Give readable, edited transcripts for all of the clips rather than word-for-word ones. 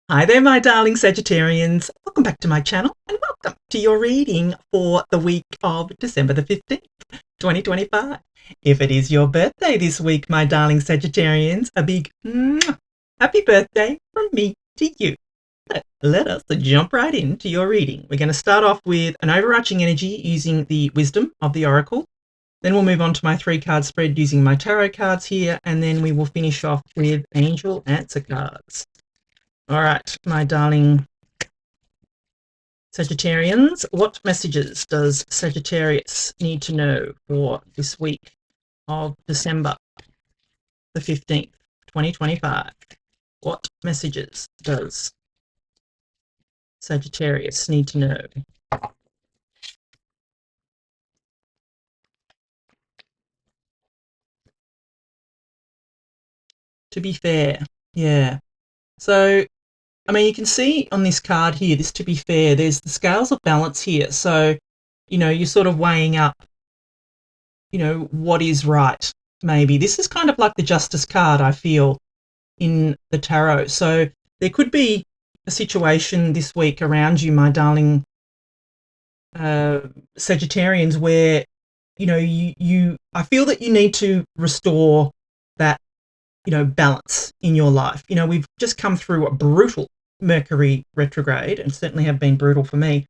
Hi there, my darling Sagittarians. Welcome back to my channel and welcome to your reading for the week of December the 15th, 2025. If it is your birthday this week, my darling Sagittarians, a big happy birthday from me to you. Let us jump right into your reading. We're going to start off with an overarching energy using the wisdom of the oracle. Then we'll move on to my 3-card spread using my tarot cards here, and then we will finish off with angel answer cards. All right, my darling Sagittarians, what messages does Sagittarius need to know for this week of December the 15th, 2025? What messages does Sagittarius need to know? To be fair, yeah. So I mean, you can see on this card here, this to be fair, there's the scales of balance here. So, you're sort of weighing up, what is right, maybe. This is kind of like the Justice card, I feel, in the tarot. So there could be a situation this week around you, my darling Sagittarians, where, I feel that you need to restore that, balance in your life. We've just come through a brutal Mercury retrograde, and certainly have been brutal for me,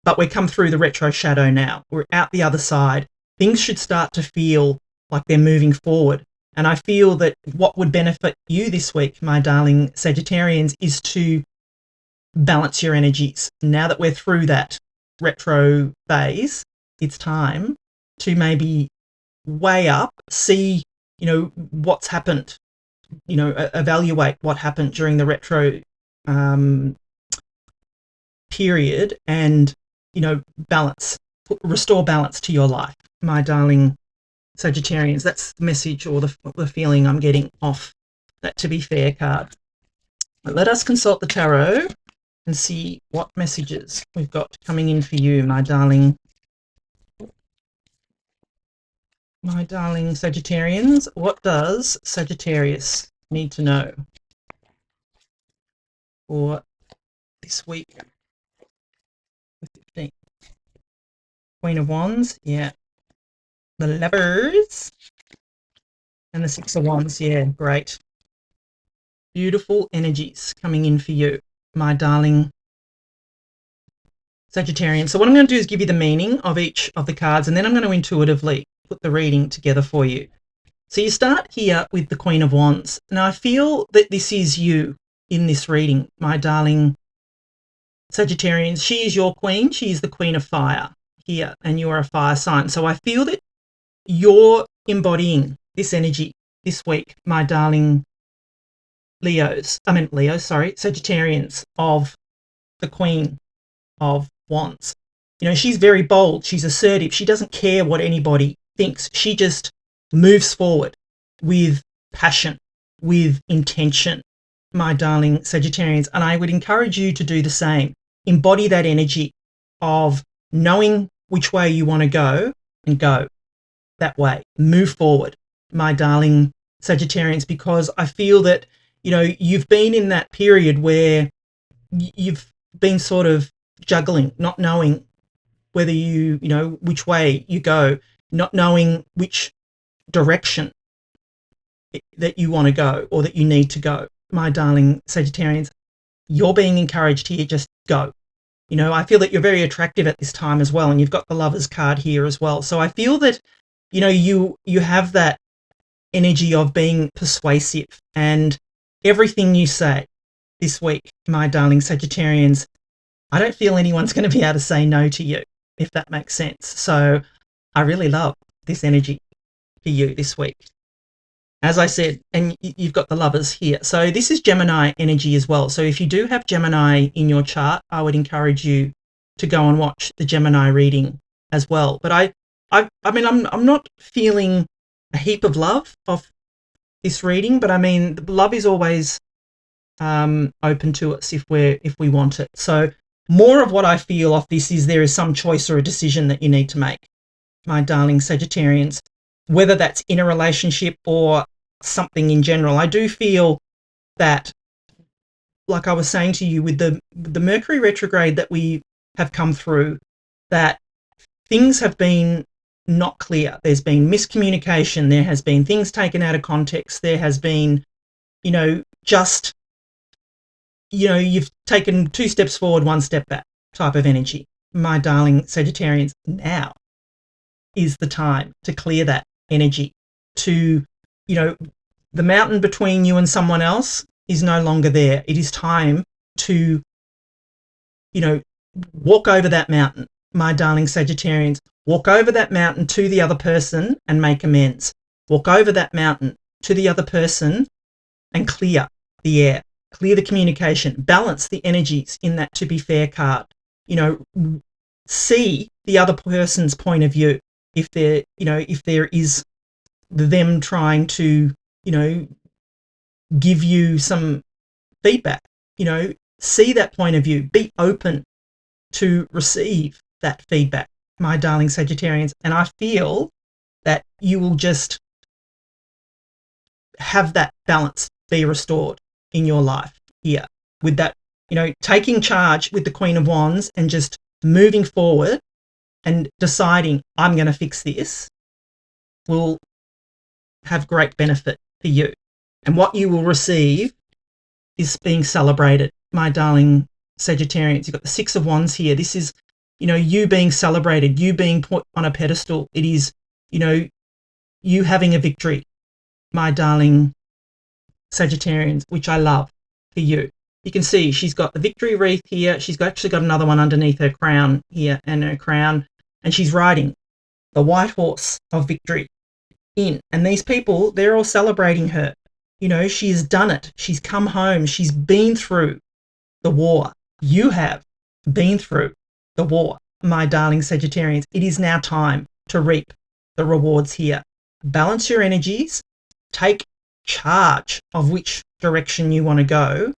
but we've come through the retro shadow now. We're out the other side. Things should start to feel like they're moving forward, and I feel that what would benefit you this week, my darling Sagittarians, is to balance your energies. Now that we're through that retro phase, it's time to maybe weigh up, see what's happened, evaluate what happened during the retro period, and balance, restore balance to your life, my darling Sagittarians. That's the message, or the feeling I'm getting off that to be fair card. But let us consult the tarot and see what messages we've got coming in for you, my darling Sagittarians. What does Sagittarius need to know for this week? The 15th. Queen of Wands, yeah. The Lovers. And the 6 of Wands, yeah, great. Beautiful energies coming in for you, my darling Sagittarian. So what I'm going to do is give you the meaning of each of the cards, and then I'm going to intuitively put the reading together for you. So you start here with the Queen of Wands. Now, I feel that this is you in this reading, my darling Sagittarians. She is your queen. She is the Queen of Fire here, and you are a fire sign. So I feel that you're embodying this energy this week, my darling Sagittarians, of the Queen of Wands. She's very bold. She's assertive. She doesn't care what anybody thinks. She just moves forward with passion, with intention, my darling Sagittarians. And I would encourage you to do the same. Embody that energy of knowing which way you want to go, and go that way. Move forward, my darling Sagittarians, because I feel that, you've been in that period where you've been sort of juggling, not knowing whether which way you go, not knowing which direction that you want to go or that you need to go, my darling Sagittarians. You're being encouraged here. Just go. I feel that you're very attractive at this time as well, and you've got the Lovers card here as well. So I feel that you have that energy of being persuasive, and everything you say this week, my darling Sagittarians, I don't feel anyone's going to be able to say no to you, if that makes sense. So I really love this energy for you this week. As I said, and you've got the Lovers here. So this is Gemini energy as well. So if you do have Gemini in your chart, I would encourage you to go and watch the Gemini reading as well. But I'm not feeling a heap of love of this reading, but I mean, love is always open to us if we want it. So more of what I feel off this is there is some choice or a decision that you need to make, my darling Sagittarians, whether that's in a relationship or something in general. I do feel that like I was saying to you, with the Mercury retrograde that we have come through, that things have been not clear. There's been miscommunication. There has been things taken out of context. There has been, just, you've taken 2 steps forward, 1 step back type of energy. My darling Sagittarians, now is the time to clear that energy, to, the mountain between you and someone else is no longer there. It is time to, walk over that mountain, my darling Sagittarians. Walk over that mountain to the other person and make amends. Walk over that mountain to the other person and clear the air, clear the communication, balance the energies in that to be fair card. See the other person's point of view. If there is them trying to, give you some feedback, see that point of view, be open to receive that feedback, my darling Sagittarians. And I feel that you will just have that balance be restored in your life here with that, taking charge with the Queen of Wands and just moving forward and deciding I'm going to fix this will have great benefit for you. And what you will receive is being celebrated, my darling Sagittarians. You've got the 6 of Wands here. This is, you being celebrated, you being put on a pedestal. It is, you having a victory, my darling Sagittarians, which I love for you. You can see she's got the victory wreath here. She's actually got another one underneath her crown here, and her crown, and she's riding the white horse of victory in. And these people, they're all celebrating her. She's done it. She's come home. She's been through the war. You have been through the war, my darling Sagittarians. It is now time to reap the rewards here. Balance your energies. Take charge of which direction you want to go,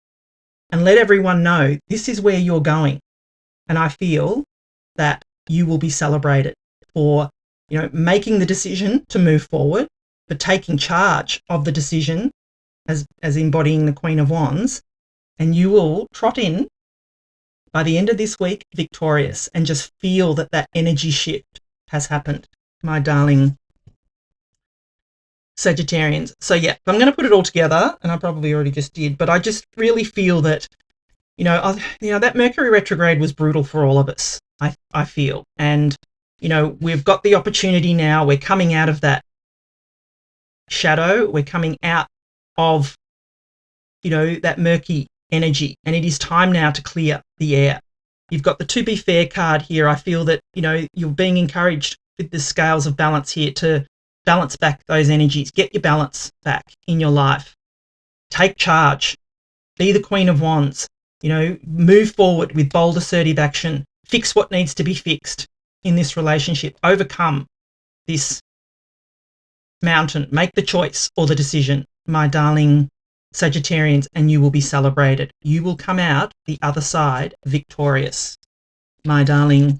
and let everyone know this is where you're going. And I feel that you will be celebrated for, making the decision to move forward, for taking charge of the decision as embodying the Queen of Wands. And you will trot in by the end of this week victorious, and just feel that energy shift has happened, my darling Sagittarians. So yeah, I'm going to put it all together, and I probably already just did, but I just really feel that, that Mercury retrograde was brutal for all of us, I feel. And, we've got the opportunity now. We're coming out of that shadow. We're coming out of, that murky energy, and it is time now to clear the air. You've got the to be fair card here. I feel that, you're being encouraged with the scales of balance here to balance back those energies. Get your balance back in your life. Take charge. Be the Queen of Wands. Move forward with bold, assertive action. Fix what needs to be fixed in this relationship. Overcome this mountain. Make the choice or the decision, my darling Sagittarians, and you will be celebrated. You will come out the other side victorious, my darling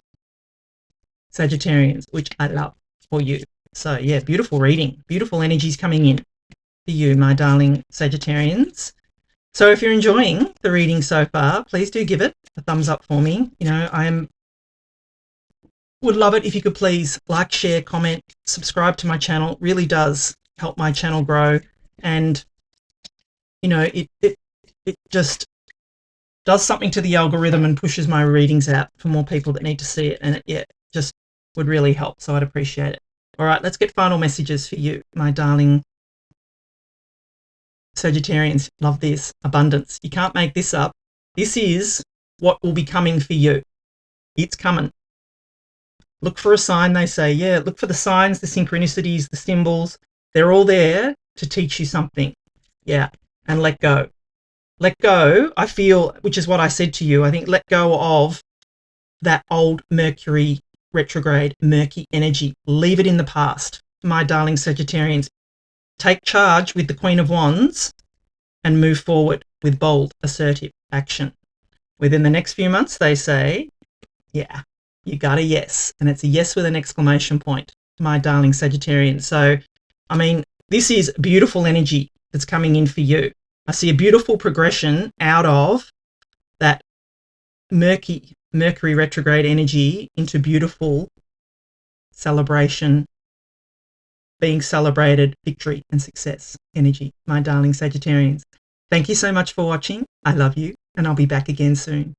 Sagittarians, which I love for you. So yeah, beautiful reading, beautiful energies coming in for you, my darling Sagittarians. So if you're enjoying the reading so far, please do give it a thumbs up for me. Would love it if you could please like, share, comment, subscribe to my channel. It really does help my channel grow, and it just does something to the algorithm and pushes my readings out for more people that need to see it, and it just would really help, so I'd appreciate it. All right, let's get final messages for you, my darling Sagittarians. Love this. Abundance. You can't make this up. This is what will be coming for you. It's coming. Look for a sign, they say. Yeah, look for the signs, the synchronicities, the symbols. They're all there to teach you something. Yeah, and let go. Let go, I feel, which is what I said to you, I think let go of that old Mercury retrograde, murky energy. Leave it in the past, my darling Sagittarians. Take charge with the Queen of Wands and move forward with bold, assertive action. Within the next few months, they say, yeah, you got a yes. And it's a yes with an exclamation point, my darling Sagittarians. So, I mean, this is beautiful energy that's coming in for you. I see a beautiful progression out of that Mercury retrograde energy into beautiful celebration, being celebrated, victory and success energy, my darling Sagittarians. Thank you so much for watching. I love you, and I'll be back again soon.